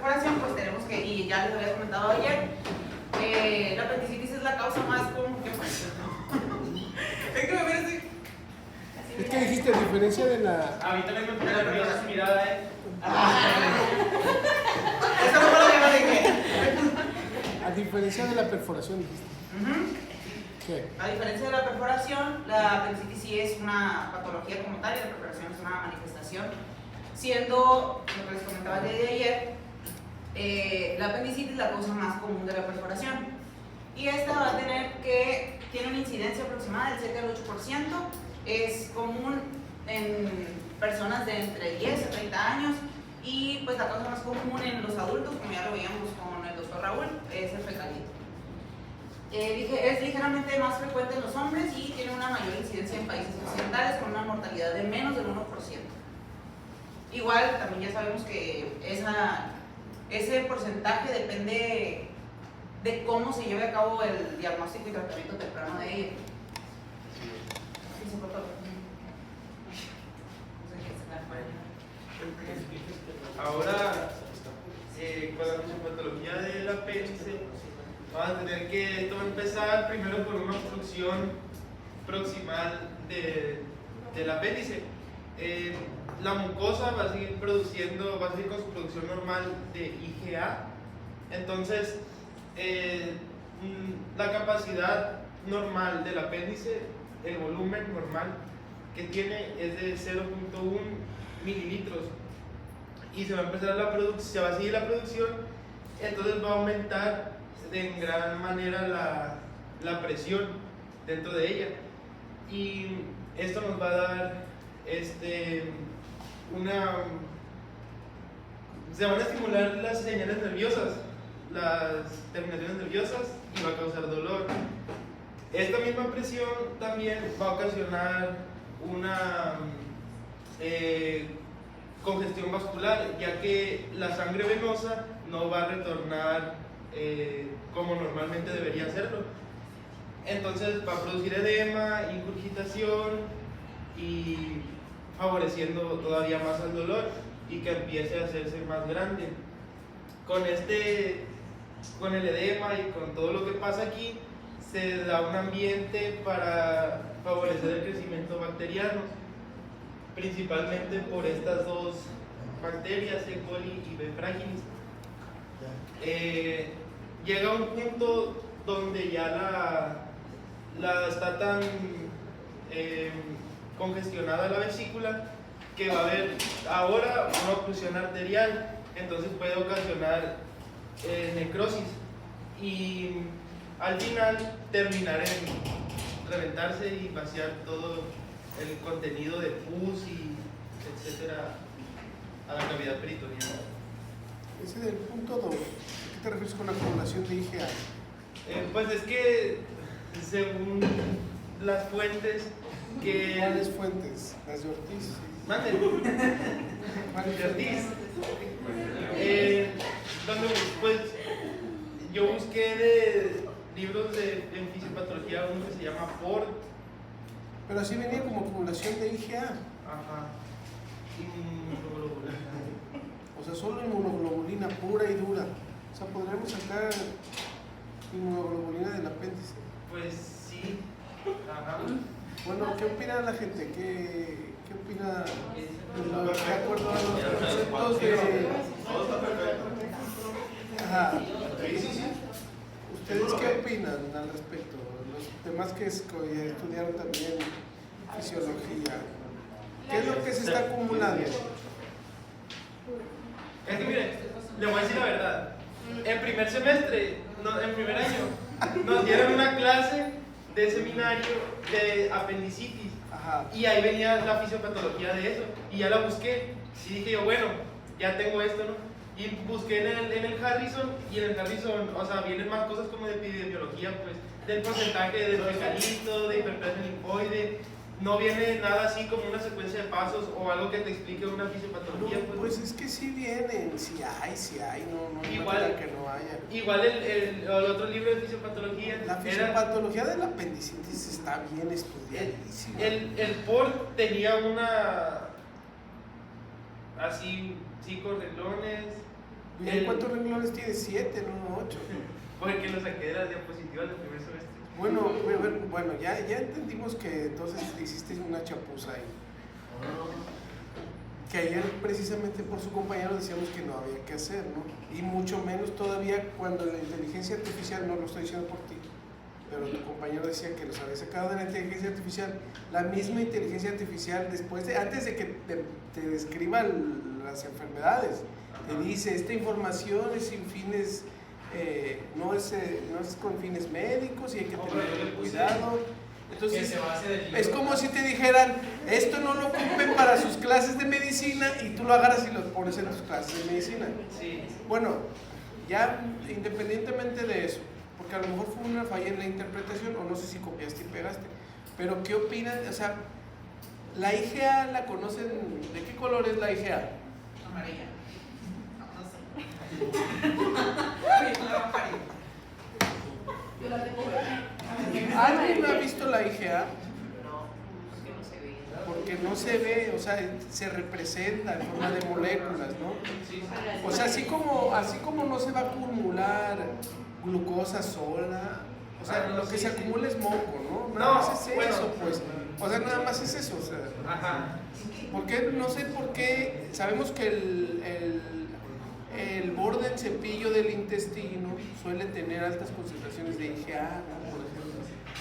perforación, pues tenemos que, y ya les había comentado ayer, la apendicitis es la causa más común que pasa. Es que me miras así. Es que dijiste, a diferencia de la... A mí también me pone nerviosa su mirada, Eso no fue lo que yo dije. A diferencia de la perforación, dijiste. ¿Qué? A diferencia de la perforación, la apendicitis sí es una patología como tal y la perforación es una manifestación. Siendo, lo que les comentaba el día de ayer, la apendicitis es la causa más común de la perforación. Y esta va a tener que, tiene una incidencia aproximada del 7 al 8%. Es común en personas de entre 10 a 30 años. Y pues la causa más común en los adultos, como ya lo veíamos con el doctor Raúl, es el fecalito. Es ligeramente más frecuente en los hombres y tiene una mayor incidencia en países occidentales con una mortalidad de menos del 1%. Igual, también ya sabemos que ese porcentaje depende de cómo se lleve a cabo el diagnóstico y tratamiento temprano de ella. Ahora, con la fisiopatología del apéndice, vamos a tener que empezar primero por una obstrucción proximal del apéndice. La mucosa va a seguir produciendo, va a seguir con su producción normal de IgA. Entonces, la capacidad normal del apéndice, el volumen normal que tiene es de 0.1 mililitros. Y se va a empezar se va a seguir la producción, entonces va a aumentar en gran manera la presión dentro de ella. Y esto nos va a dar se van a estimular las señales nerviosas, las terminaciones nerviosas, y va a causar dolor. Esta misma presión también va a ocasionar una congestión vascular, ya que la sangre venosa no va a retornar como normalmente debería hacerlo. Entonces va a producir edema, ingurgitación y favoreciendo todavía más al dolor y que empiece a hacerse más grande. Con el edema y con todo lo que pasa aquí, se da un ambiente para favorecer el crecimiento bacteriano, principalmente por estas dos bacterias, E. coli y B. fragilis. Llega un punto donde ya está tan congestionada la vesícula que va a haber ahora una obstrucción arterial, entonces puede ocasionar necrosis y al final terminar en reventarse y vaciar todo el contenido de pus y etcétera a la cavidad peritoneal. Ese del punto 2, ¿a qué te refieres con la acumulación de IgA? Pues es que según las fuentes que... ¿Cuáles fuentes? ¿Las de Ortiz? Mande. De Ortiz. Pues yo busqué de libros en fisiopatología uno que se llama Ford. Pero así venía como acumulación de IgA. Ajá. Inmunoglobulina. O sea, solo inmunoglobulina pura y dura. O sea, podríamos sacar inmunoglobulina del apéndice. Pues sí. Ajá. Bueno, ¿qué opina la gente? ¿Qué opina de acuerdo a los conceptos de... Ajá. ¿Ustedes qué opinan al respecto? Los demás que estudiaron también fisiología. ¿Qué es lo que se está acumulando? Es que mire, le voy a decir la verdad. En primer semestre, en primer año, nos dieron una clase de seminario de apendicitis. Ajá. Y ahí venía la fisiopatología de eso. Y ya la busqué. Y dije yo, bueno, ya tengo esto, ¿no? Y busqué en el Harrison. Y en el Harrison, o sea, vienen más cosas como de epidemiología, pues, del porcentaje de fecalito, de hiperplasia linfoide. No viene nada así como una secuencia de pasos o algo que te explique una fisiopatología. No, pues es que sí vienen, sí hay, no igual que no haya. Igual el otro libro de fisiopatología. La fisiopatología del apendicitis está bien estudiadísima. El POR tenía una así 5 renglones ¿Y cuántos renglones tiene? 7, no 8. Porque lo saqué de las diapositivas del primer semestre. Bueno, ya entendimos que entonces hiciste una chapuza ahí. Que ayer precisamente por su compañero decíamos que no había que hacer, ¿no? Y mucho menos todavía cuando la inteligencia artificial, no lo estoy diciendo por ti, pero tu compañero decía que los había sacado de la inteligencia artificial. La misma inteligencia artificial, antes de que te describa las enfermedades, te dice, esta información es sin fines, no es con fines médicos y hay que tener cuidado. Entonces, es como si te dijeran, esto no lo ocupen para sus clases de medicina y tú lo agarras y lo pones en tus clases de medicina. Sí. Bueno, ya independientemente de eso, porque a lo mejor fue una falla en la interpretación o no sé si copiaste y pegaste, pero ¿qué opinan? O sea, la IgA la conocen, ¿de qué color es la IgA? Amarilla. No sé. Yo la tengo verde. ¿Alguien ha visto la IgA? No, porque no se ve. Porque no se ve, o sea, se representa en forma de moléculas, ¿no? Sí. O sea, así como no se va a acumular glucosa sola, o sea, lo que se acumula es moco, ¿no? Nada más es eso, pues. O sea, nada más es eso, o sea. Ajá. Porque no sé por qué, sabemos que el borde del cepillo del intestino suele tener altas concentraciones de IgA, ¿no? Por ejemplo.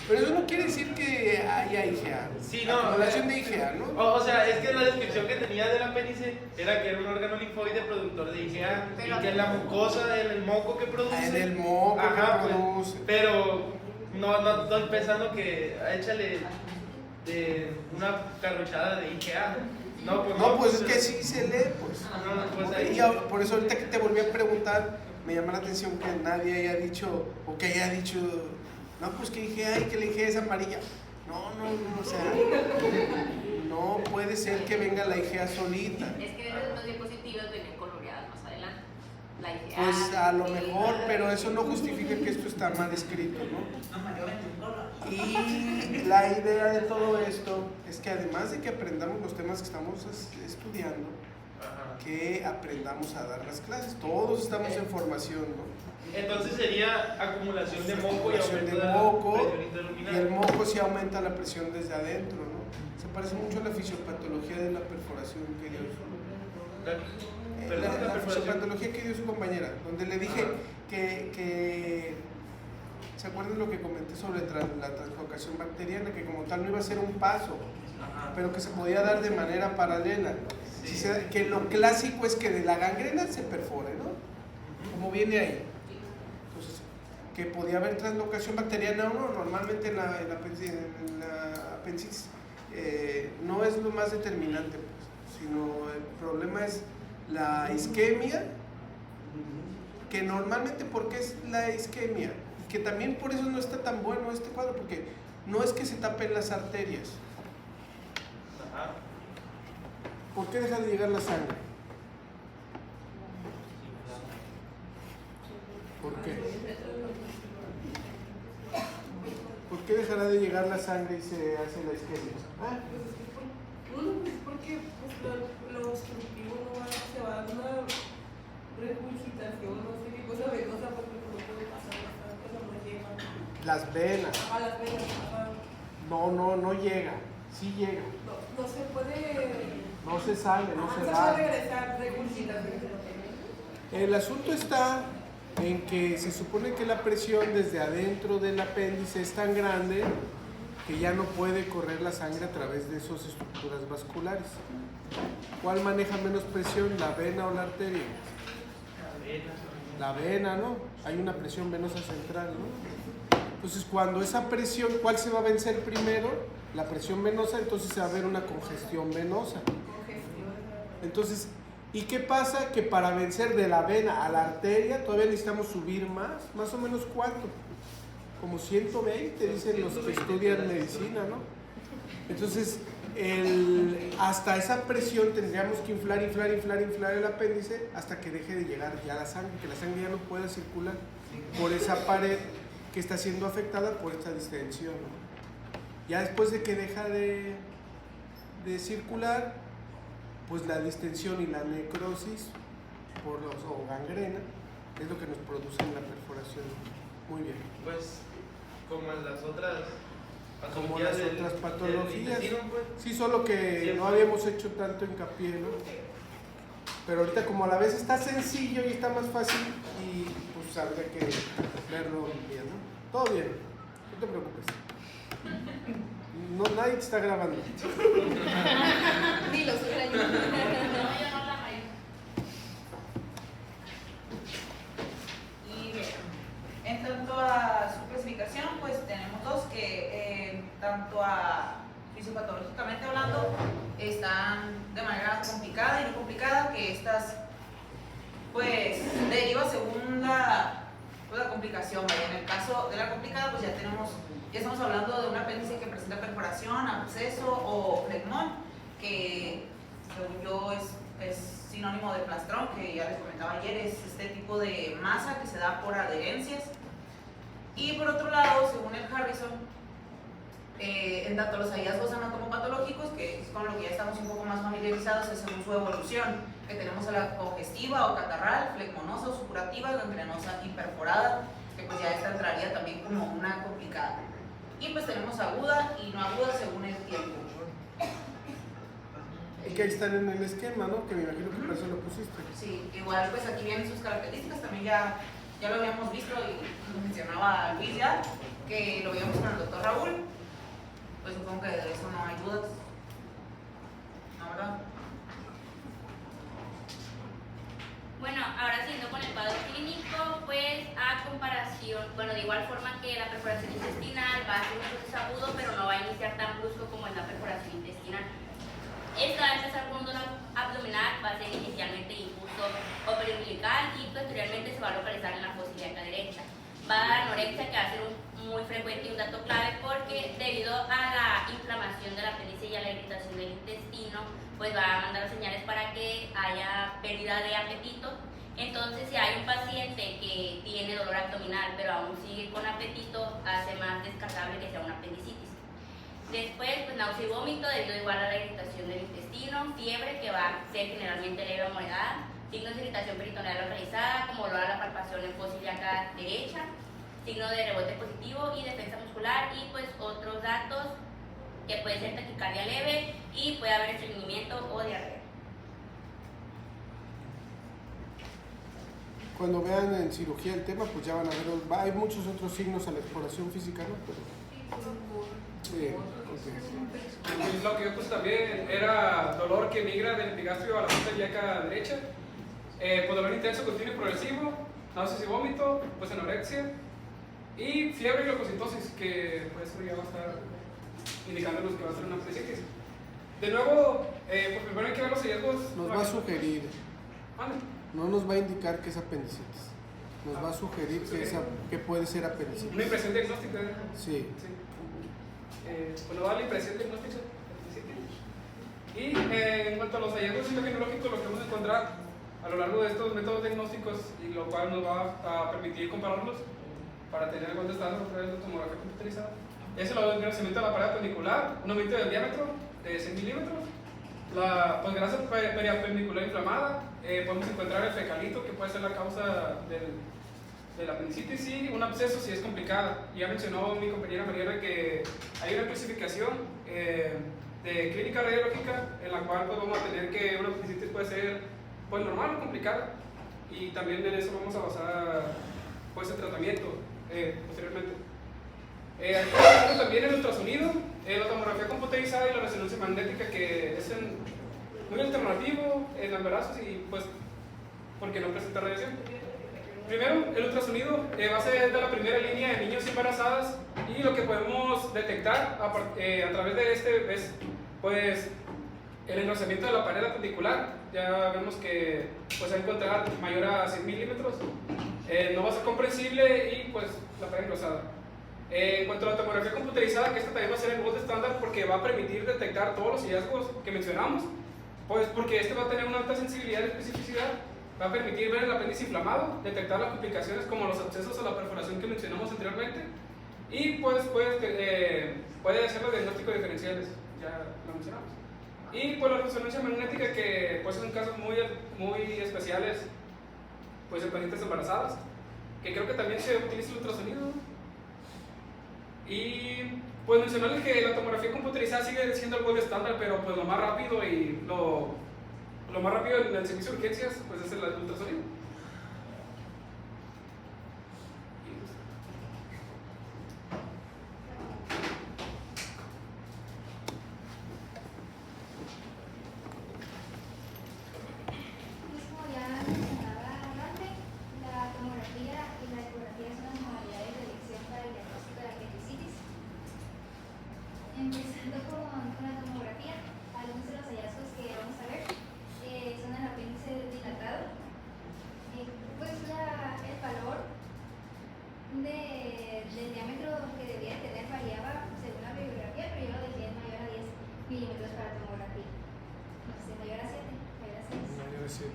Pero eso no quiere decir que haya IgA. Sí, no. Acumulación de IgA, ¿no? O sea, es que la descripción que tenía del apéndice era que era un órgano linfoide productor de IgA y que en la mucosa, en el moco que produce. En el moco ajá, que produce. Pues, pero no estoy pensando que échale de una carruchada de IgA. No, pues es que sí se lee, pues. No, pues ahí. Y por eso ahorita que te volví a preguntar, me llama la atención que nadie haya dicho, o que haya dicho, no, pues que dije, ay, que la IgA es amarilla. No, o sea, no puede ser que venga la IgA solita. Es que en las diapositivas vienen coloreadas más adelante. La IgA. Pues a lo mejor, pero eso no justifica que esto está mal escrito, ¿no? Y la idea de todo esto es que además de que aprendamos los temas que estamos estudiando, que aprendamos a dar las clases. Todos estamos en formación, ¿no? Entonces sería acumulación de moco y Acumulación aumento de de moco, la presión y interluminal. el moco sí aumenta la presión desde adentro, ¿no? Se parece mucho a la fisiopatología de la perforación que dio la fisiopatología que dio su compañera, donde le dije que ¿se acuerdan lo que comenté sobre la translocación bacteriana? Que como tal no iba a ser un paso, pero que se podía dar de manera paralela. Sí. Que lo clásico es que de la gangrena se perfore, ¿no? Como viene ahí. Entonces, que podía haber translocación bacteriana o no. Normalmente en la apendicitis no es lo más determinante, pues, sino el problema es la isquemia, que normalmente, ¿por qué es la isquemia? Que también por eso no está tan bueno este cuadro, porque no es que se tapen las arterias. ¿Por qué deja de llegar la sangre? ¿Por qué? ¿Por qué dejará de llegar la sangre y se hace la isquemia? Porque lo obstructivo se va a dar una regurgitación, no sé qué cosa venosa, porque no puede pasar bastante, cosa no llega. Las venas. A las venas, No llega. Sí llega. no se puede. No se sale, no se puede da. regresar regurgitación. El asunto está en que se supone que la presión desde adentro del apéndice es tan grande que ya no puede correr la sangre a través de esas estructuras vasculares. ¿Cuál maneja menos presión, la vena o la arteria? La vena, ¿no? Hay una presión venosa central, ¿no? Entonces, cuando esa presión, ¿cuál se va a vencer primero? La presión venosa, entonces se va a ver una congestión venosa. Entonces, ¿y qué pasa? Que para vencer de la vena a la arteria todavía necesitamos subir más o menos ¿cuánto? Como 120, dicen los que estudian medicina, ¿no? Entonces, hasta esa presión tendríamos que inflar el apéndice hasta que deje de llegar ya la sangre, que la sangre ya no pueda circular por esa pared que está siendo afectada por esta distensión, ¿no? Ya después de que deja de circular, pues la distensión y la necrosis poros o gangrena, es lo que nos produce la perforación. Muy bien. Pues, como en las otras Como las patologías otras del patologías. intestino, pues. Sí, solo que Siempre. no habíamos hecho tanto hincapié, ¿no? Pero ahorita como a la vez está sencillo y está más fácil, y pues habría que verlo bien, ¿no? Todo bien, no te preocupes. No, nadie te está grabando. Dilo, soy la No, yo no la mayo. Y bien, en tanto a su clasificación, pues tenemos dos que tanto a fisiopatológicamente hablando están de manera complicada y no complicada, que estas pues deriva según la complicación. Vaya, en el caso de la complicada, pues ya estamos hablando de un apéndice que presenta perforación, absceso o flegmón, que según yo es sinónimo de plastrón, que ya les comentaba ayer, es este tipo de masa que se da por adherencias. Y por otro lado, según el Harrison, en tanto los hallazgos anatomopatológicos, que es con lo que ya estamos un poco más familiarizados, es según su evolución, que tenemos a la congestiva o catarral, flegmonosa o supurativa, gangrenosa y perforada, que pues ya esta entraría también como una complicada. Y pues tenemos aguda y no aguda según el tiempo. Y que ahí están en el esquema, ¿no? Que me imagino que por eso lo pusiste. Sí, igual pues aquí vienen sus características, también ya lo habíamos visto y lo mencionaba Luis ya, que lo vimos con el doctor Raúl. Pues supongo que de eso no hay dudas. ¿No, verdad? Bueno, ahora siguiendo con el cuadro clínico, pues a comparación, bueno, de igual forma que la perforación intestinal va a ser un proceso agudo, pero no va a iniciar tan brusco como en la perforación intestinal. Esta va a empezar con un dolor abdominal, va a ser inicialmente impulso o periumbilical y posteriormente se va a localizar en la fosa ilíaca derecha. Va a dar anorexia, que va a ser muy frecuente y un dato clave, porque debido a la inflamación del apéndice y a la irritación del intestino, pues va a mandar señales para que haya pérdida de apetito. Entonces, si hay un paciente que tiene dolor abdominal pero aún sigue con apetito, hace más descartable que sea una apendicitis. Después, pues náusea y vómito debido igual a la irritación del intestino, fiebre que va a ser generalmente leve o moderada, signos de irritación peritoneal localizada como olor a la palpación en fosa ilíaca derecha, signo de rebote positivo y defensa muscular, y pues otros datos que puede ser taquicardia leve y puede haber estreñimiento o diarrea. Cuando vean en cirugía el tema, pues ya van a ver, hay muchos otros signos a la exploración física, ¿no? Sí, ok. Y lo que yo puse también era dolor que migra del epigastrio a la fosa ilíaca derecha, pues dolor intenso, continuo y progresivo, náuseas y vómito, pues anorexia y fiebre y leucocitosis, que pues eso ya va a estar indicándonos que va a ser una apendicitis. De nuevo, pues primero hay que ver los hallazgos. Nos va a sugerir, ¿Mande? no nos va a indicar que es apendicitis, nos va a sugerir que puede ser Una apendicitis. impresión diagnóstica. Sí. Sí. Pues nos da la impresión diagnóstica de apendicitis. Y en cuanto a los hallazgos imagenológicos, lo que vamos a encontrar a lo largo de estos métodos diagnósticos, y lo cual nos va a permitir compararlos para tener cuenta estado a través de la tomografía computarizada, es el engrosamiento de la pared apendicular, un aumento del diámetro de 100 milímetros, la posgrasa periapendicular inflamada, podemos encontrar el fecalito, que puede ser la causa de la apendicitis, y un absceso si es complicada. Ya mencionó mi compañera Mariana que hay una clasificación de clínica radiológica en la cual pues, vamos a tener que una apendicitis puede ser pues, normal o complicada, y también en eso vamos a basar pues, el tratamiento posteriormente. Aquí también el ultrasonido, la tomografía computarizada y la resonancia magnética, que es muy alternativo en embarazos y pues porque no presenta radiación. Primero, el ultrasonido va a ser de la primera línea de niños y embarazadas, y lo que podemos detectar a través de este es pues el engrosamiento de la pared apendicular. Ya vemos que pues, va a encontrar mayor a 100 milímetros, no va a ser comprensible y pues la pared engrosada. En cuanto a la tomografía computarizada, que esta también va a ser el gold estándar porque va a permitir detectar todos los hallazgos que mencionamos, pues porque este va a tener una alta sensibilidad y especificidad, va a permitir ver el apéndice inflamado, detectar las complicaciones como los abscesos o la perforación que mencionamos anteriormente, y pues puede hacer los diagnósticos diferenciales, ya lo mencionamos. Y pues la resonancia magnética, que pues son casos muy especiales pues en pacientes embarazadas, que creo que también se utiliza el ultrasonido. Y pues mencionarles que la tomografía computerizada sigue siendo el gold estándar, pero pues lo más rápido y lo más rápido en el servicio de urgencias pues es el ultrasonido. Pues como ya mencionaba antes, la tomografía y la ecografía son las modalidades de elección para el diagnóstico de la apendicitis. Empezando con la tomografía, algunos de los hallazgos que vamos a ver son el apéndice dilatado, pues el valor del diámetro que debía tener variaba según la bibliografía, pero yo lo dejé mayor a 10 milímetros para tomografía. No sé, mayor a 7, mayor a 6. Mayor a 7.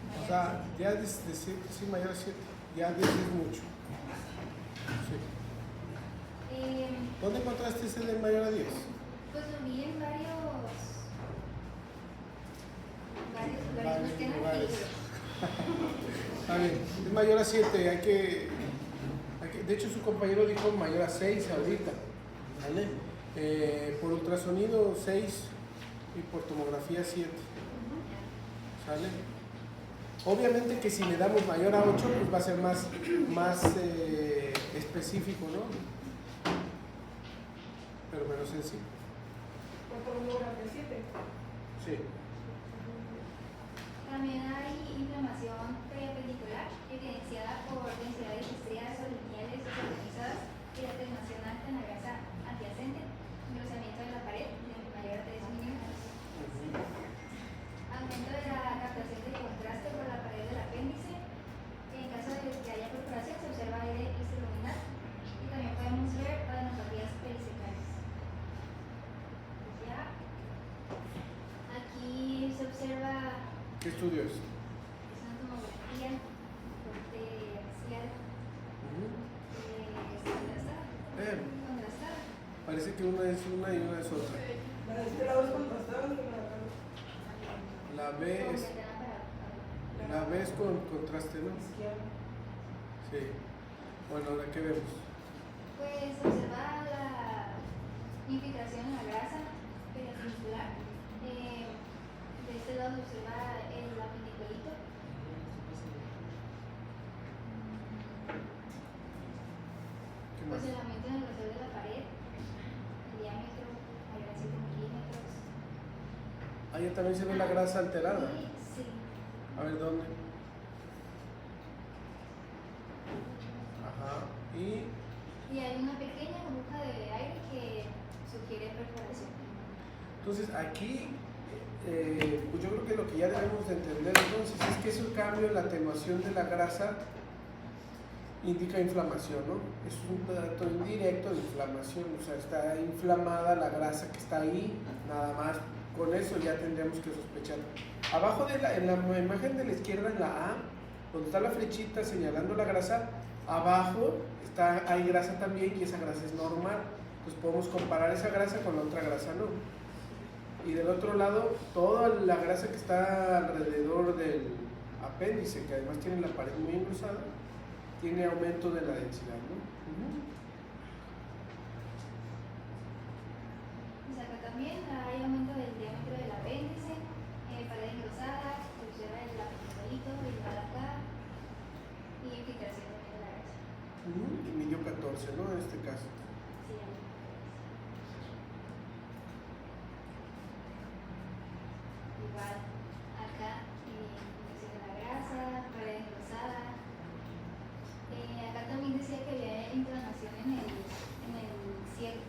O sea, ya de 7, sí, mayor a 7. Ya 10 es mucho. Sí. ¿Dónde encontraste ese de mayor a 10? Pues lo vi en varios lugares, busqué en el lugares. libro. Está bien, es mayor a 7, hay que, de hecho su compañero dijo mayor a 6 ahorita, ¿vale? Por ultrasonido 6 y por tomografía 7, ¿sale? Obviamente que si le damos mayor a 8 pues va a ser más específico, ¿no? Pero menos sencillo. ¿Por tomografía 7? Sí. También hay inflamación preapendicular evidenciada por densidades estriadas o lineales desorganizadas y la terminación alta en la grasa adyacente, engrosamiento de la pared de mayor a 3 milímetros. Aumento de la captación de contraste por la pared del apéndice. En caso de que haya perforación se observa aire extraluminal y también podemos ver adenopatías perisecales. Ya. Aquí se observa ¿Qué estudio es? una tomografía axial contrastada. Parece que una es una y una es otra. La de este lado es contrastada, la de acá. La B es con contraste, ¿no? Sí. Bueno, ¿ahora qué vemos? Pues observa la infiltración en la grasa periapendicular. De este lado se observa el apendiculito. ¿Qué más? Pues el aumento en el grosor de la pared, el diámetro mayor a 7 milímetros. Ahí también se ve la grasa alterada. Sí. A ver, ¿dónde? Ajá. Y hay una pequeña burbuja de aire que sugiere perforación. Entonces aquí, pues yo creo que lo que ya debemos de entender entonces es que ese cambio en la atenuación de la grasa indica inflamación, ¿no? Es un dato indirecto de inflamación, o sea, está inflamada la grasa que está ahí, nada más. Con eso ya tendríamos que sospechar. Abajo en la imagen de la izquierda, en la A, donde está la flechita señalando la grasa, abajo hay grasa también y esa grasa es normal. Entonces podemos comparar esa grasa con la otra grasa, ¿no? Y del otro lado, toda la grasa que está alrededor del apéndice, que además tiene la pared muy engrosada, tiene aumento de la densidad, ¿no? Pues acá también hay aumento del diámetro del apéndice, pared engrosada, se observa el apendiculito, igual acá, y infiltración también de la grasa. Que midió 14, ¿no? En este caso. Sí, ahí. Igual acá, infiltración de la grasa, pared engrosada. Acá también decía que había inflamación en el ciego.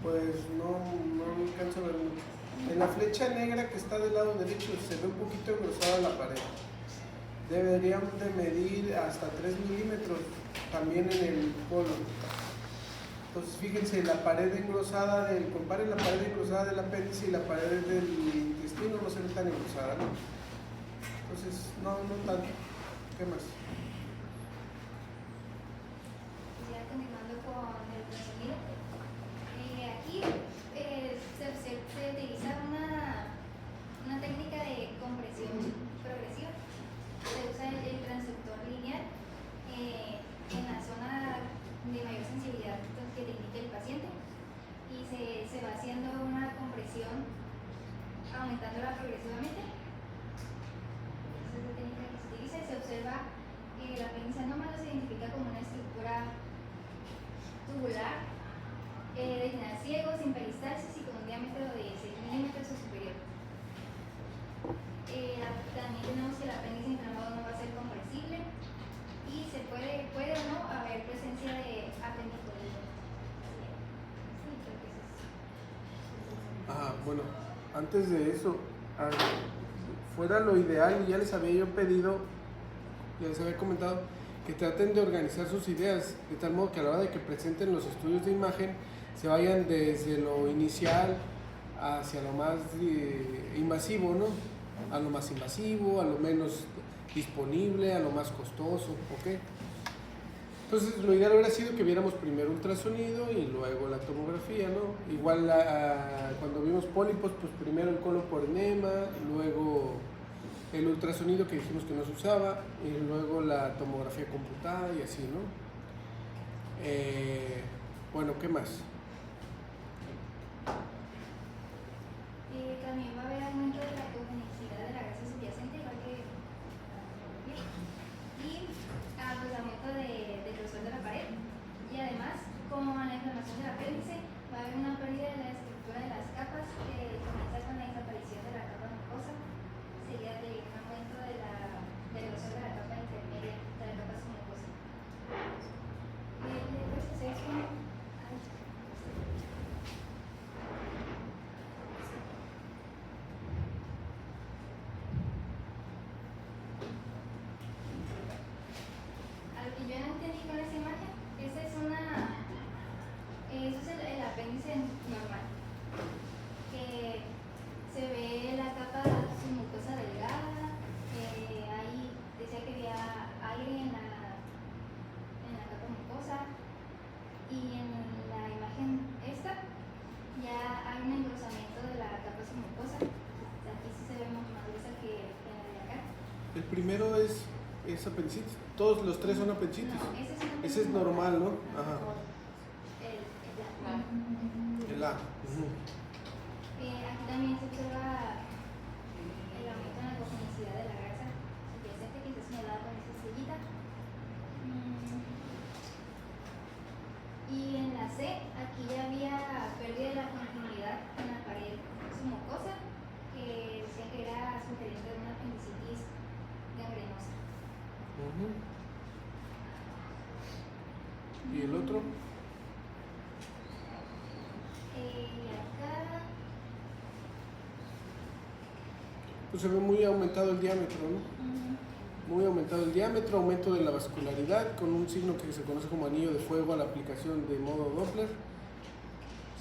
Pues no alcanzo a ver mucho. En la flecha negra que está del lado derecho se ve un poquito engrosada la pared. Deberíamos de medir hasta 3 milímetros también en el colon. Entonces fíjense, la pared engrosada comparen la pared engrosada del apéndice y la pared del intestino no se ve tan engrosada, ¿no? Entonces, no tanto. ¿Qué más? Ya continuando con el ultrasonido. Aquí se utiliza una técnica el apéndice anómalo se identifica como una estructura tubular de final ciego, sin peristalsis y con un diámetro de 6 milímetros o superior. También tenemos que el apéndice inflamado no va a ser compresible y se puede o no haber presencia de apendicolitis. Sí, creo que eso es. Bueno, antes de eso, fuera lo ideal, ya les había yo pedido, ya les había comentado, que traten de organizar sus ideas de tal modo que a la hora de que presenten los estudios de imagen se vayan desde lo inicial hacia lo más invasivo, ¿no? A lo más invasivo, a lo menos disponible, a lo más costoso, ¿ok? Entonces lo ideal hubiera sido que viéramos primero ultrasonido y luego la tomografía, ¿no? Igual cuando vimos pólipos, pues primero el colon por enema, luego el ultrasonido que dijimos que no se usaba y luego la tomografía computada y así, ¿no? Bueno, ¿qué más? También va a haber aumento de la congenicidad de la grasa subyacente, igual que la tomografía, y pues aumento del grosor de la pared. Y además, como en la inflamación del apéndice, va a haber una pérdida de la estructura de las capas que comienza con la desaparición de la capa mucosa, seguida de un aumento del grosor de la capa intermedia de la capa submucosa. A lo que yo no entendí con esa imagen, eso es el apéndice normal, que se ve la capa submucosa delgada, ahí decía que había aire en la capa mucosa, y en la imagen esta ya hay un engrosamiento de la capa submucosa. Aquí sí se ve mucho más gruesa que en la de acá. El primero es apendicitis. Todos los tres son apendicitis. No, ese es un Ese es normal, ¿no? Ajá. El El A. aquí también se observa el aumento en la congenicidad de la grasa subyacente, que está señalada con esa estrellita. Y en la C, aquí ya había pérdida de la continuidad en la pared submucosa, que decía que era sugerente de una apendicitis gangrenosa. ¿Y el otro? Y acá, Pues se ve muy aumentado el diámetro, ¿no? Muy aumentado el diámetro, aumento de la vascularidad con un signo que se conoce como anillo de fuego a la aplicación de modo Doppler.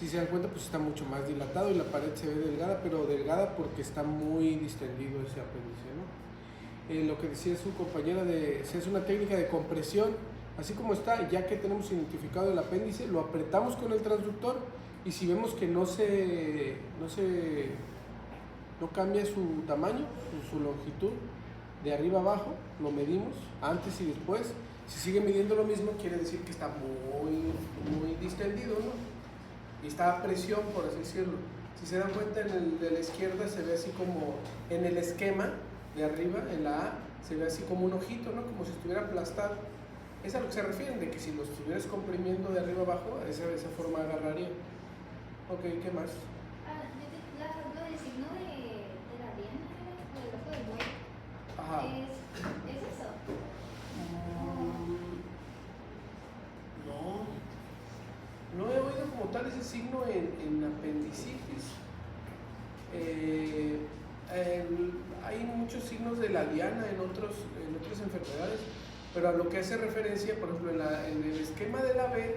Si se dan cuenta, pues está mucho más dilatado y la pared se ve delgada, pero delgada porque está muy distendido ese apéndice, ¿no? Lo que decía su compañera, si es una técnica de compresión, así como está, ya que tenemos identificado el apéndice, lo apretamos con el transductor y si vemos que no cambia su tamaño, su longitud, de arriba abajo, lo medimos antes y después. Si sigue midiendo lo mismo, quiere decir que está muy distendido, ¿no? Y está a presión, por así decirlo. Si se dan cuenta, en el de la izquierda se ve así como, en el esquema de arriba, en la A, se ve así como un ojito, ¿no? Como si estuviera aplastado. Es a lo que se refieren, de que si lo estuvieras comprimiendo de arriba abajo, esa forma agarraría. Ok, ¿qué más? lo del signo de la diana, o del ojo del buey, Ajá. ¿es eso? No he oído como tal ese signo en apendicitis. Hay muchos signos de la diana en otras enfermedades, pero a lo que hace referencia, por ejemplo, en el esquema de la B,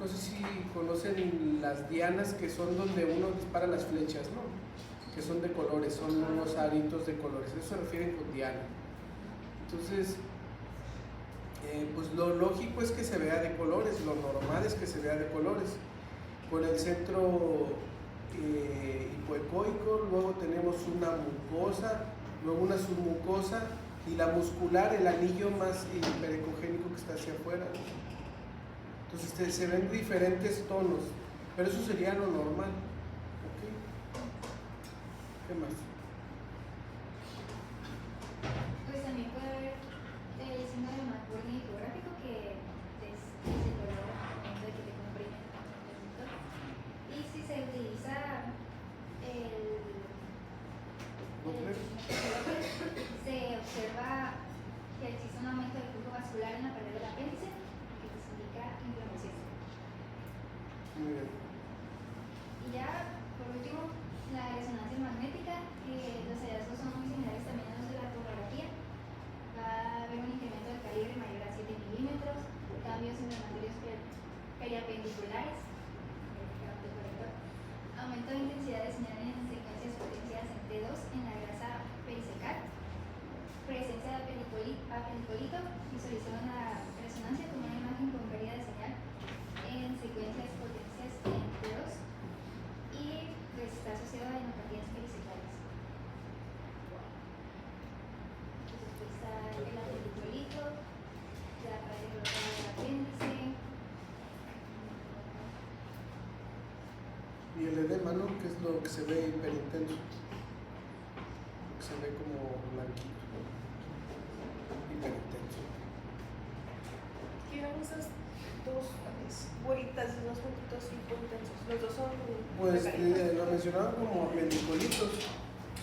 no sé si conocen las dianas, que son donde uno dispara las flechas, ¿no? Que son de colores, son unos aritos de colores, eso se refiere con diana. Entonces, pues lo lógico es que se vea de colores, lo normal es que se vea de colores. Con el centro hipoecoico, luego tenemos una mucosa, luego una submucosa y la muscular, el anillo más hiperecogénico que está hacia afuera. Entonces se ven diferentes tonos, pero eso sería lo normal. ¿Okay? ¿Qué más? Pues también puede haber el signo de Se observa que existe un aumento del flujo vascular en la pared del apéndice, que se indica inflamación. Muy bien. Y ya, por último, la resonancia magnética, los hallazgos son muy similares también a los de la tomografía. Va a haber un incremento del calibre mayor a 7 milímetros, cambios inflamatorios periapendiculares, aumento de intensidad de señal en secuencias potenciadas en T2 en la grasa perisecal, presencia de apenicolito, visualizado en la resonancia como una imagen con pérdida de señal en secuencias potencias en T2 y pues está asociado a hematopatías perisecales. Entonces aquí está el apenicolito, la pared rotada del apéndice. Y el edema, ¿no? Que es lo que se ve hiperintenso. Lo que se ve como blanquito. Hiperintenso. ¿Qué eran esas dos bolitas, unos puntitos intensos? Los dos son. Pues lo mencionaban como apendicolitos.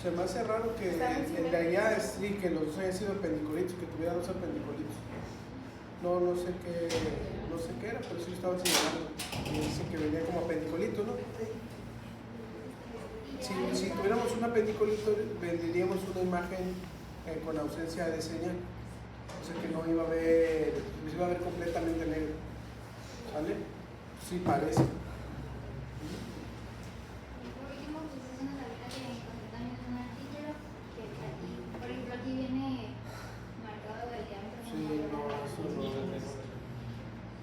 Se me hace raro que el de allá sí, que los dos hayan sido apendicolitos, que tuviera dos apendicolitos. No sé qué era, pero sí estaban señalando. Y dice que venía como apendicolito, ¿no? Si tuviéramos un apendicolito, venderíamos una imagen con ausencia de señal. O sea que no iba a ver, se iba a ver completamente negro. ¿Vale? Sí parece. Y por último, pues es una tablita que encontré también en un artículo, que aquí, por ejemplo, aquí viene marcado el diámetro. Sí, no, eso no.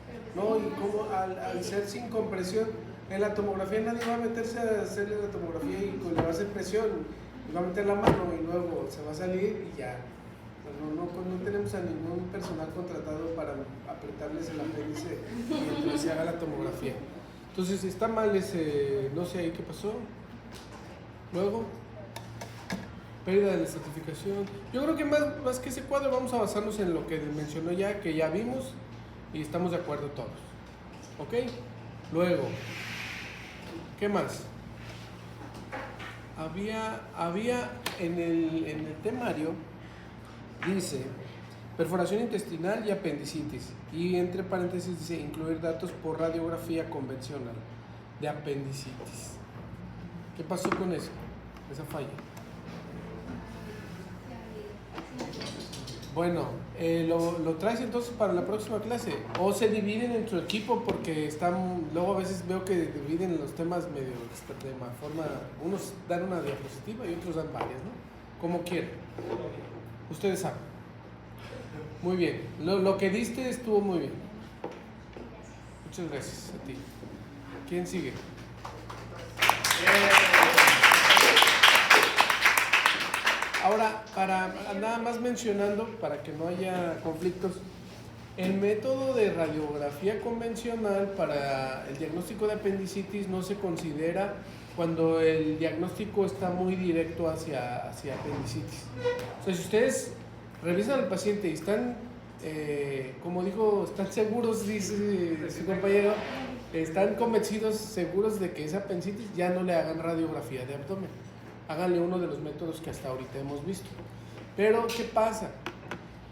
Pero pues No, y como al ser sin compresión, en la tomografía nadie va a meterse a hacerle la tomografía y le va a hacer presión, le va a meter la mano y luego se va a salir y ya. Pues no tenemos a ningún personal contratado para apretarles el apéndice mientras se haga la tomografía. Entonces está mal ese, no sé ahí qué pasó. Luego, pérdida de la certificación. Yo creo que más que ese cuadro vamos a basarnos en lo que mencionó ya, que ya vimos y estamos de acuerdo todos. ¿Ok? Luego, ¿qué más? Había en el temario, dice, perforación intestinal y apendicitis. Y entre paréntesis dice, incluir datos por radiografía convencional de apendicitis. ¿Qué pasó con eso? Esa falla. Bueno, lo traes entonces para la próxima clase. O se dividen en tu equipo porque luego a veces veo que dividen los temas medio de forma, unos dan una diapositiva y otros dan varias, ¿no? Como quieran. Ustedes saben. Muy bien. Lo que diste estuvo muy bien. Muchas gracias a ti. ¿Quién sigue? Ahora, para nada más mencionando, para que no haya conflictos, el método de radiografía convencional para el diagnóstico de apendicitis no se considera cuando el diagnóstico está muy directo hacia apendicitis. O sea, si ustedes revisan al paciente y están, como dijo, están seguros, dice su compañero, están convencidos, seguros de que es apendicitis, ya no le hagan radiografía de abdomen. Háganle uno de los métodos que hasta ahorita hemos visto. Pero, ¿qué pasa?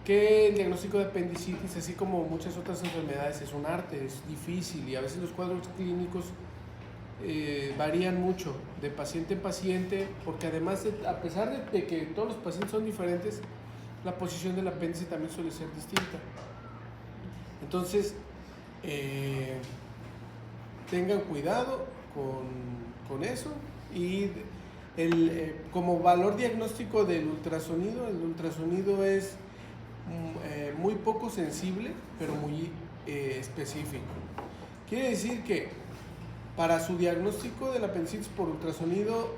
Que el diagnóstico de apendicitis, así como muchas otras enfermedades, es un arte, es difícil y a veces los cuadros clínicos varían mucho de paciente en paciente, porque además, a pesar de que todos los pacientes son diferentes, la posición del apéndice también suele ser distinta. Entonces, tengan cuidado con eso y como valor diagnóstico del ultrasonido, el ultrasonido es muy poco sensible, pero muy específico. Quiere decir que para su diagnóstico de la apendicitis por ultrasonido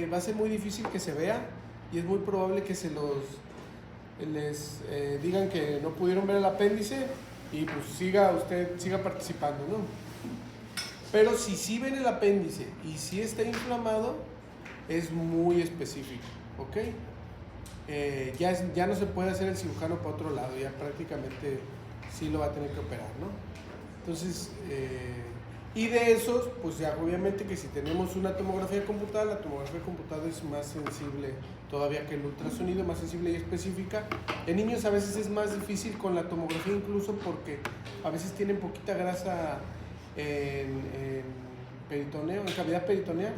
va a ser muy difícil que se vea y es muy probable que les digan que no pudieron ver el apéndice y pues siga participando, ¿no? Pero si sí ven el apéndice y si está inflamado, es muy específico, ¿ok? Ya no se puede hacer el cirujano para otro lado, ya prácticamente sí lo va a tener que operar, ¿no? Entonces, Y de esos, pues ya obviamente que si tenemos una tomografía computada, la tomografía computada es más sensible todavía que el ultrasonido, más sensible y específica. En niños a veces es más difícil con la tomografía, incluso porque a veces tienen poquita grasa en peritoneo, en cavidad peritoneal.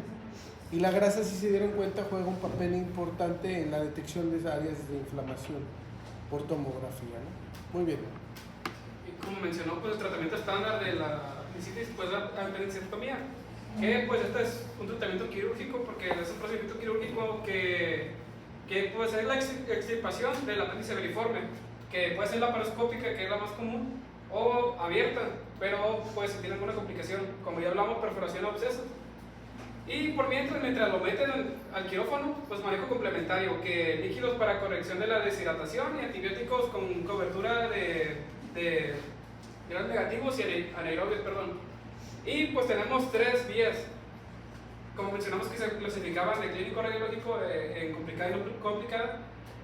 Y la grasa, si se dieron cuenta, juega un papel importante en la detección de esas áreas de inflamación por tomografía, ¿no? Muy bien. Y como mencionó, pues el tratamiento estándar de la apendicitis, pues la apendicectomía, que pues este es un tratamiento quirúrgico porque es un procedimiento quirúrgico que pues es la extirpación del apéndice veriforme, que puede ser laparoscópica, que es la más común, o abierta, pero pues tiene alguna complicación, como ya hablamos, perforación o absceso. Y por mientras lo meten al quirófano, pues manejo complementario, que líquidos para corrección de la deshidratación y antibióticos con cobertura de grados negativos y anaerobios, perdón. Y pues tenemos 3 vías, como mencionamos, que se clasificaban de clínico radiológico en complicada y no complicada.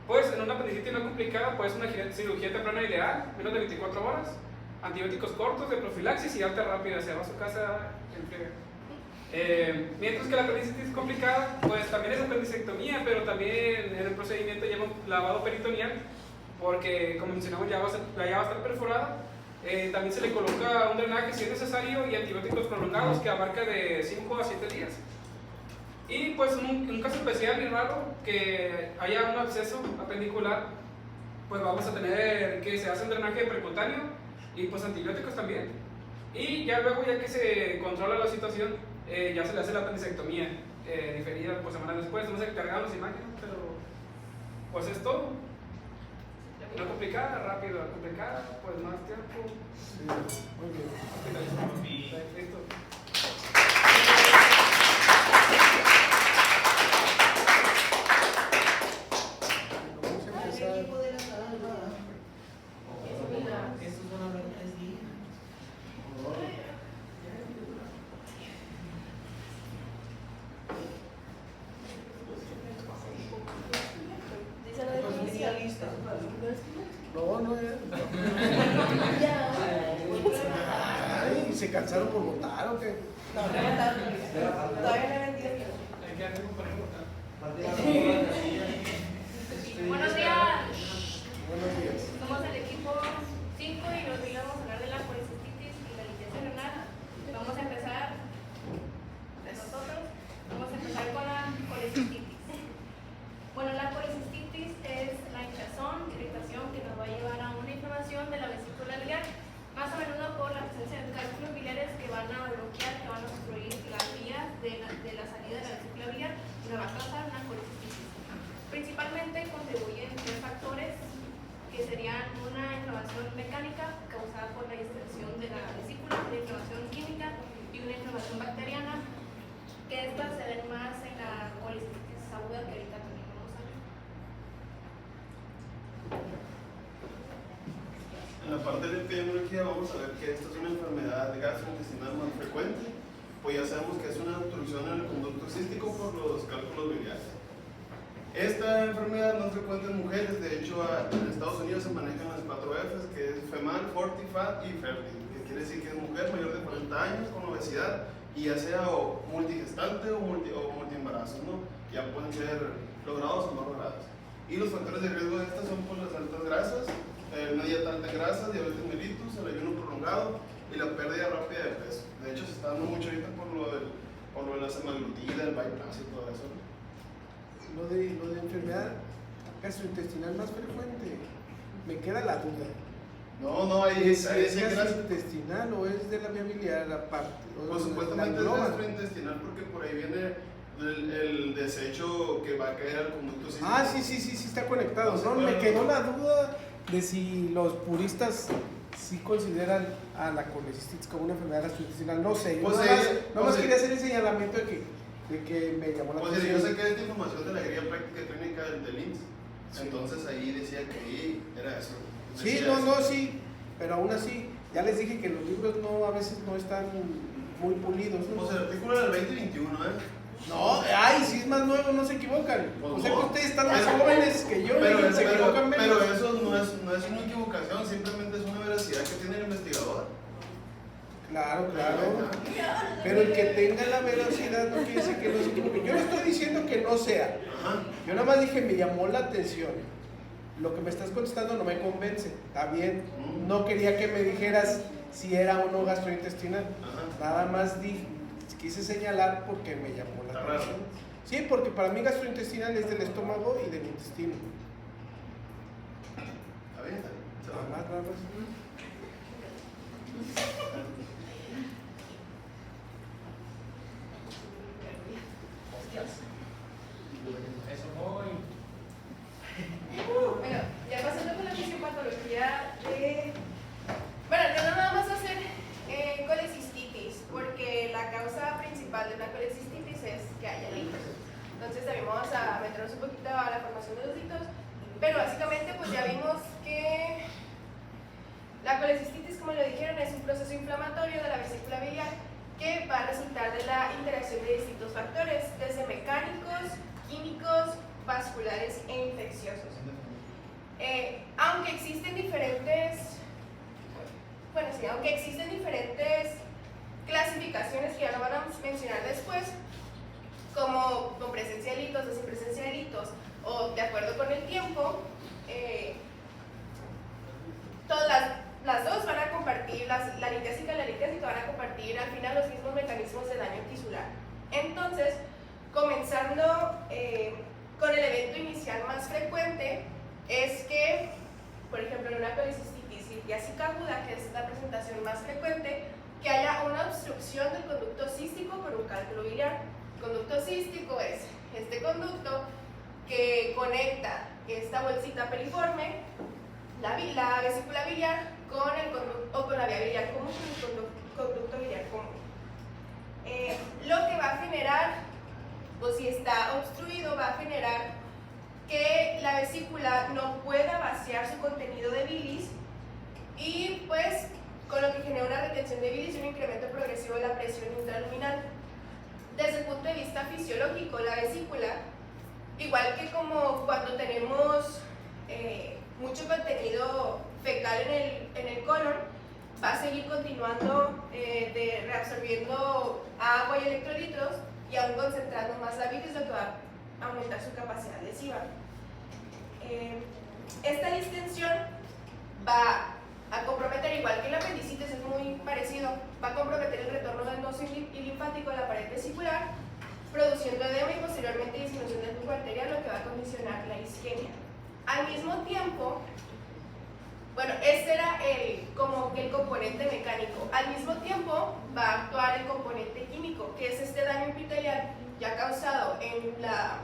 Pues en una apendicitis no complicada, pues una cirugía temprana ideal, menos de 24 horas, antibióticos cortos de profilaxis y alta rápida, se va a su casa en friega. Mientras que la apendicitis complicada, pues también es apendicectomía, pero también en el procedimiento lleva un lavado peritoneal, porque como mencionamos ya va a estar perforada. También se le coloca un drenaje si es necesario y antibióticos prolongados que abarca de 5 a 7 días. Y pues un caso especial y raro que haya un absceso apendicular, pues vamos a tener que se hace un drenaje percutáneo y pues antibióticos también. Y ya luego, ya que se controla la situación, ya se le hace la apendicectomía diferida pues semanas después. No se cargaron las imágenes, pero pues es todo. No complicada, rápido, complicada, pues más tiempo. Sí, muy bien. Listo. Vamos a empezar. El equipo de la sala. Estos van a ver 3 días. Dice la definición. No, ya. Ay, ¿se cansaron por votar o qué? Todavía no he vendido. Buenos días. Buenos días. Somos el equipo 5 y hoy vamos a hablar de la colecistitis y la litiasis renal. Vamos a empezar de nosotros. Vamos a empezar con la colecistitis. Bueno, la colecistitis es la hinchazón, irritación que nos va a llevar a una inflamación de la vesícula biliar, más a menudo por la presencia de cálculos biliares que van a bloquear, que van a obstruir las vías de la salida de la vesícula biliar y nos va a causar una colecistitis. Principalmente contribuyen 3 factores que serían una inflamación mecánica causada por la distensión de la vesícula, una inflamación química y una inflamación bacteriana, que estas se ven más en la colecistitis aguda que ahorita también vamos a ver. En la parte de la epidemiología vamos a ver que esta es una enfermedad gastrointestinal más frecuente, pues ya sabemos que es una obstrucción en el conducto cístico por los cálculos biliares. Esta enfermedad no es frecuente en mujeres, de hecho en Estados Unidos se manejan las 4 Fs, que es femal, forti, fat y fertil, que quiere decir que es mujer mayor de 40 años con obesidad y ya sea o multigestante o multiembarazos, ¿no? Ya pueden ser logrados o no logrados. Y los factores de riesgo de estas son pues, las altas grasas, una dieta alta en grasas, diabetes mellitus, el ayuno prolongado y la pérdida rápida de peso. De hecho se está dando mucho ahorita por lo de la semaglutida, el bypass y todo eso, ¿no? Lo de enfermedad gastrointestinal más frecuente, me queda la duda. No, ahí ¿Es sí grasa. gastrointestinal o es de la vía biliar aparte? Pues supuestamente es gastrointestinal porque por ahí viene el desecho que va a caer al conducto cístico. Ah, sí, está conectado. No, me quedó la duda de si los puristas sí consideran a la colecistitis como una enfermedad gastrointestinal. No sé, yo Pues nomás quería hacer el señalamiento de que me llamó la Pues atención. yo sé que esta información de la guía práctica clínica del IMSS, entonces ahí decía que ahí era eso. Sí, sí, pero aún así, ya les dije que los libros a veces no están muy pulidos, ¿no? Pues el artículo del 2021, No, ay, si es más nuevo, no se equivocan. Pues o sea no. que ustedes están más jóvenes que yo y se equivocan menos. Pero eso no es una equivocación, simplemente es una veracidad que tiene el investigador. Claro, claro. Pero el que tenga la velocidad no quiere decir que no se equivoque. Yo no estoy diciendo que no sea. Yo nada más dije, me llamó la atención. Lo que me estás contestando no me convence. Está bien. No quería que me dijeras si era o no gastrointestinal. Nada más quise señalar porque me llamó la atención. Sí, porque para mí gastrointestinal es del estómago y del intestino. Está bien, está bien. Nada más. Bueno, ya pasando con la fisiopatología de... Bueno, yo no nada más hacer colecistitis, porque la causa principal de una colecistitis es que haya litos. Entonces también vamos a meternos un poquito a la formación de los litos, pero básicamente pues ya vimos que la colecistitis, como lo dijeron, es un proceso inflamatorio de la vesícula biliar que va a resultar de la interacción de distintos factores, desde mecánicos, químicos, vasculares e infecciosos. Aunque existen diferentes clasificaciones que ya lo van a mencionar después, como con presencia de litos o sin presencia de litos, o de acuerdo con el tiempo, todas las dos van a compartir, la litésica y la litésica van a compartir al final los mismos mecanismos de daño tisular. Entonces, comenzando con el evento inicial más frecuente, es que, por ejemplo, en una colecistitis litiásica aguda, que es la presentación más frecuente, que haya una obstrucción del conducto cístico por un cálculo biliar. El conducto cístico es este conducto que conecta esta bolsita peliforme, la vesícula biliar, con el conducto, o con la vía biliar común, con el conducto biliar común. Lo que va a generar, o si está obstruido, va a generar que la vesícula no pueda vaciar su contenido de bilis y pues con lo que genera una retención de bilis y un incremento progresivo de la presión intraluminal. Desde el punto de vista fisiológico, la vesícula, igual que como cuando tenemos mucho contenido fecal en el colon, va a seguir continuando reabsorbiendo agua y electrolitos y aún concentrando más la bilis, lo que va a aumentar su capacidad lesiva. Esta distensión va a comprometer, igual que la apendicitis, es muy parecido, va a comprometer el retorno venoso y linfático a la pared vesicular, produciendo edema y posteriormente disminución del flujo arterial, lo que va a condicionar la isquemia. Al mismo tiempo, bueno, este era como que el componente mecánico. Al mismo tiempo va a actuar el componente químico, que es este daño epitelial ya causado en la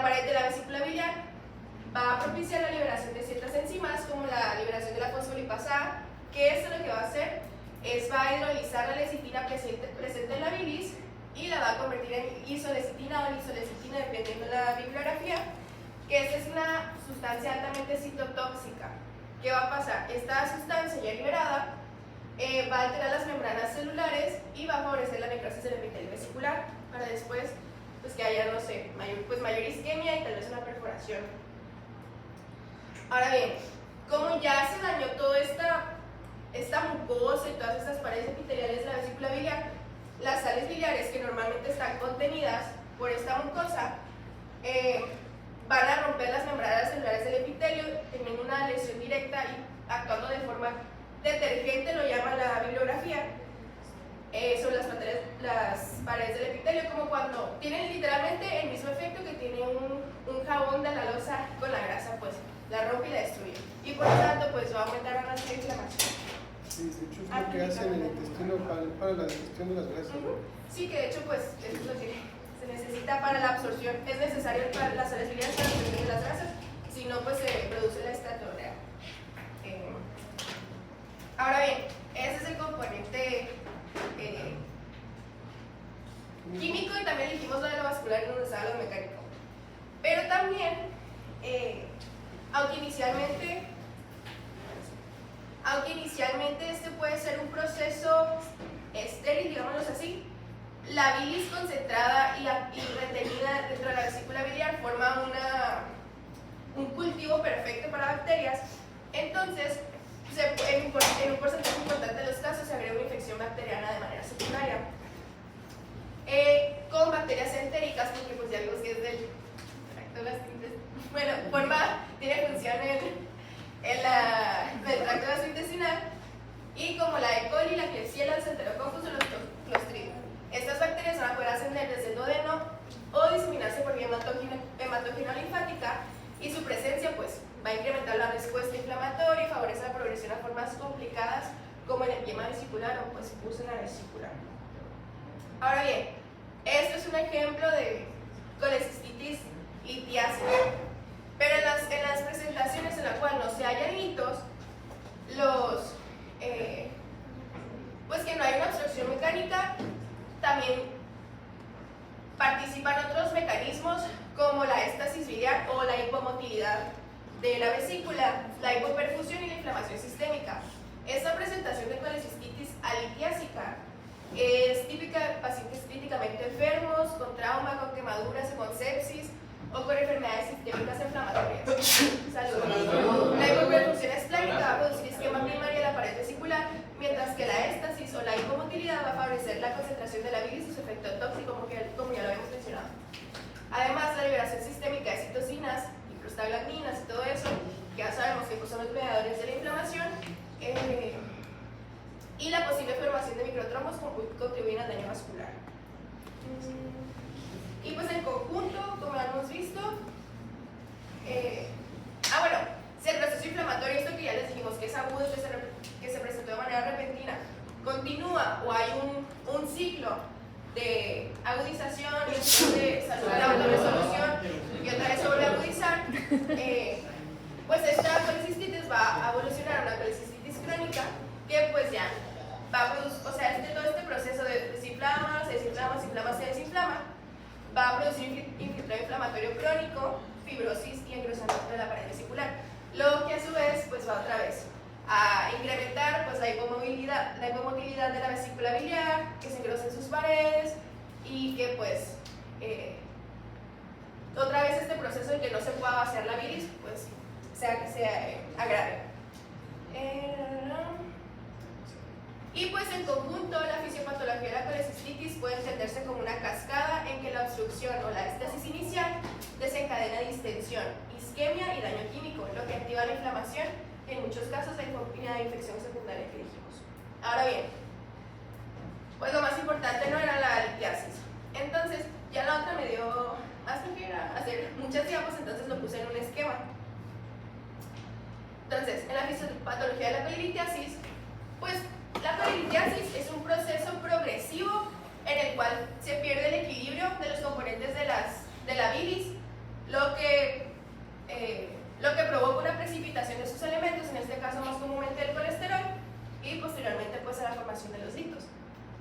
pared de la vesícula biliar. Va a propiciar la liberación de ciertas enzimas, como la liberación de la fosfolipasa A, que esto lo que va a hacer es va a hidrolizar la lecitina presente en la bilis y la va a convertir en isolecitina o isolecitina, dependiendo de la bibliografía, que esta es una sustancia altamente citotóxica. ¿Qué va a pasar? Esta sustancia ya liberada va a alterar las membranas celulares y va a favorecer la necrosis del epitelio vesicular, para después pues, que haya, no sé, mayor isquemia y tal vez una perforación. Ahora bien, como ya se dañó toda esta mucosa y todas estas paredes epiteliales de la vesícula biliar, las sales biliares que normalmente están contenidas por esta mucosa van a romper las membranas celulares del epitelio, teniendo una lesión directa y actuando de forma detergente, lo llama la bibliografía, sobre las paredes del epitelio, como cuando tienen literalmente el mismo efecto que tiene un jabón de la loza con la grasa, pues la rompe y la destruye. Y por lo tanto, pues va a aumentar aún más la inflamación. Sí, de hecho es lo que hace en el intestino para la digestión de las grasas. Sí, que de hecho, pues, eso es lo que se necesita para la absorción. Es necesario para las sales biliares para la absorción de las grasas, si no, pues se produce la esteatorea. Ahora bien, ese es el componente químico, y también dijimos lo de lo vascular y donde estaba lo mecánico. Pero también, aunque inicialmente este puede ser un proceso estéril, digámoslo así, la bilis concentrada y retenida dentro de la vesícula biliar forma un cultivo perfecto para bacterias. Entonces, en un porcentaje importante de los casos se agrega una infección bacteriana de manera secundaria. Con bacterias entéricas, porque pues ya vimos que es del tracto gastrointestinal. Bueno, tiene función en el tracto gastrointestinal, y como la E. coli, la Klebsiella, el Enterococcus o los Clostridium. Estas bacterias van a poder ascender desde el duodeno o diseminarse por vía hematógeno-linfática, y su presencia pues va a incrementar la respuesta inflamatoria y favorece la progresión a formas complicadas como el empiema vesicular o pues úlcera vesicular. Ahora bien, esto es un ejemplo de colecistitis litiásica, pero en las presentaciones en las cuales no se hallan hitos, pues que no hay una obstrucción mecánica, también participan otros mecanismos como la éstasis biliar o la hipomotilidad de la vesícula, la hipoperfusión y la inflamación sistémica. Esta presentación de colecistitis alitiásica es típica de pacientes críticamente enfermos, con trauma, con quemaduras, con sepsis o con enfermedades sistémicas inflamatorias. Salud. La hipoperfusión esplénica va a producir isquemia primaria de la pared vesicular, mientras que la éstasis o la hipomotilidad va a favorecer la concentración de la bilis y su efecto tóxico, como ya lo habíamos mencionado. Además, la liberación sistémica de citocinas y prostaglandinas y todo eso, que ya sabemos que son los mediadores de la inflamación, y la posible formación de microtrombos contribuyen al daño vascular. Y pues en conjunto, como ya hemos visto, bueno, si el proceso inflamatorio, esto que ya les dijimos, que es agudo, que se presentó de manera repentina, continúa o hay un ciclo de agudización y de salud de la autorresolución y otra vez se vuelve a agudizar, pues esta colecistitis va a evolucionar a una colecistitis crónica que pues ya va a producir, o sea, todo este proceso de desinflama, se desinflama, va a producir infiltrado inflamatorio crónico, fibrosis y engrosamiento de la pared vesicular, lo que a su vez pues va otra vez a incrementar pues la hipomotilidad de la vesícula biliar, que se engrosen sus paredes y que pues otra vez este proceso de que no se pueda vaciar la bilis pues se agrave. Y pues en conjunto la fisiopatología de la colecistitis puede entenderse como una cascada en que la obstrucción o la éstasis inicial desencadena distensión, isquemia y daño químico, lo que activa la inflamación y en muchos casos la infección secundaria que dijimos. Ahora bien, pues lo más importante no era la litiasis. Entonces, ya la otra me dio más flojera hacer muchas diapos, entonces lo puse en un esquema. Entonces, en la fisiopatología de la colelitiasis, pues la colelitiasis es un proceso progresivo en el cual se pierde el equilibrio de los componentes de la bilis, lo que provoca una precipitación de sus elementos, en este caso más comúnmente el colesterol, y posteriormente pues a la formación de los litos.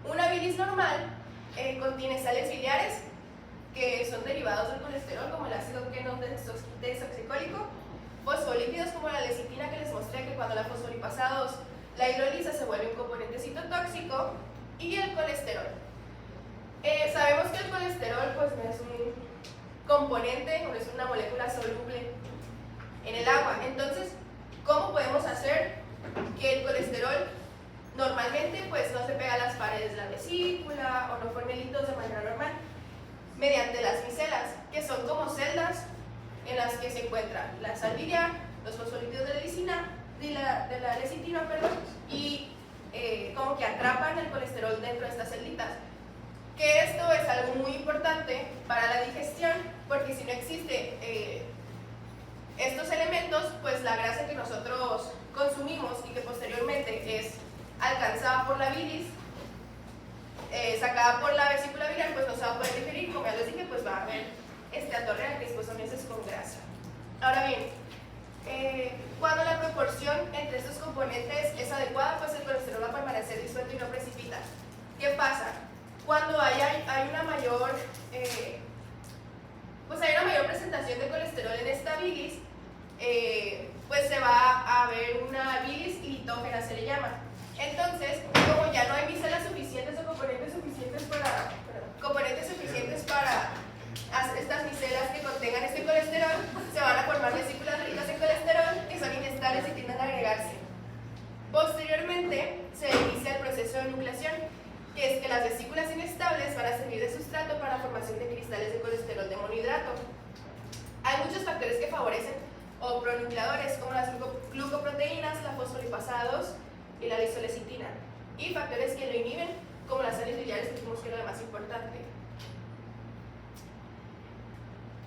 Una bilis normal contiene sales biliares que son derivados del colesterol, como el ácido queno desoxicólico, fosfolípidos como la lecitina, que les mostré que cuando la fosfolipasa 2 la hidroliza se vuelve un componente citotóxico, y el colesterol. Sabemos que el colesterol pues no es un componente, no es una molécula soluble en el agua. Entonces, ¿cómo podemos hacer que el colesterol normalmente pues no se pega a las paredes de la vesícula o no forme litos de manera normal? Mediante las micelas, que son como celdas en las que se encuentra la sal biliar, los fosfolípidos de la lecitina, y como que atrapan el colesterol dentro de estas celditas. Que esto es algo muy importante para la digestión, porque si no existe estos elementos, pues la grasa que nosotros consumimos y que posteriormente es alcanzada por la bilis, sacada por la vesícula biliar, pues no se va a poder digerir, como ya les dije, pues va a haber atorrea, que después son heces con grasa. Ahora bien, cuando la proporción entre estos componentes es adecuada, pues el colesterol va a permanecer disuelto y no precipita. ¿Qué pasa? Cuando hay una mayor presentación de colesterol en esta bilis, pues se va a ver una bilis ilitógena, se le llama. Entonces, como ya no hay micelas suficientes o componentes suficientes para hacer estas micelas que contengan este colesterol, se van a formar vesículas ricas en colesterol que son inestables y tienden a agregarse. de nucleación, que es que las vesículas inestables van a servir de sustrato para la formación de cristales de colesterol de monohidrato. Hay muchos factores que favorecen o pronucleadores, como las glucoproteínas, la fosfolipasados y la lisolecitina, y factores que lo inhiben, como las sales biliares, que dijimos que era lo más importante.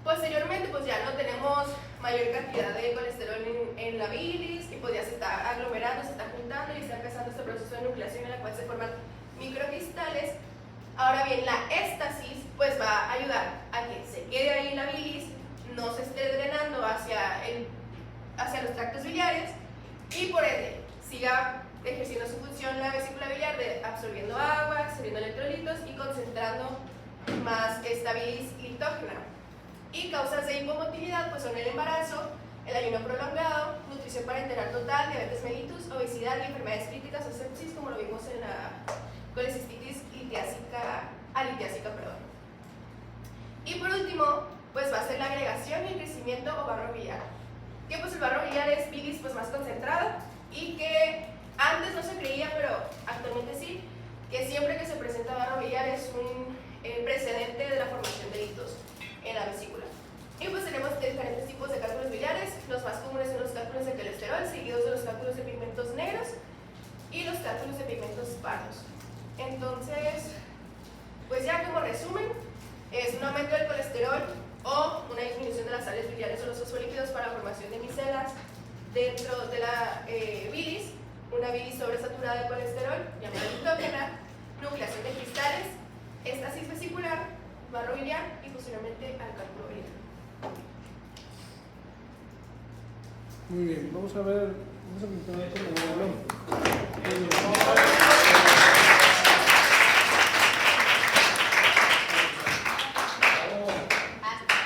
Posteriormente, pues ya no tenemos mayor cantidad de colesterol en la bilis, y pues ya se está aglomerando, se está juntando y está empezando este proceso de nucleación en la cual se forman microcristales. Ahora bien, la éstasis pues va a ayudar a que se quede ahí la bilis, no se esté drenando hacia los tractos biliares, y por ende siga ejerciendo su función la vesícula biliar de absorbiendo agua, absorbiendo electrolitos y concentrando más esta bilis litógena. Y causas de hipomotilidad pues son el embarazo, el ayuno prolongado, nutrición parenteral total, diabetes mellitus, obesidad y enfermedades críticas o sepsis, como lo vimos en la colecistitis litiásica. Y por último, pues va a ser la agregación y el crecimiento o barro biliar. Que pues el barro biliar es bilis pues más concentrada, y que antes no se creía, pero actualmente sí, que siempre que se presenta barro biliar es un precedente de la formación de litos en la vesícula. Y pues tenemos diferentes tipos de cálculos biliares. Los más comunes son los cálculos de colesterol, seguidos de los cálculos de pigmentos negros y los cálculos de pigmentos pardos. Entonces, pues ya como resumen, es un aumento del colesterol o una disminución de las sales biliares o los fosfolípidos para la formación de micelas dentro de la bilis, una bilis sobresaturada de colesterol llamada litógena, nucleación de cristales, éstasis vesicular, barro biliar y posteriormente al cálculo biliar. Muy bien, vamos a ver, vamos a continuar con el modelo.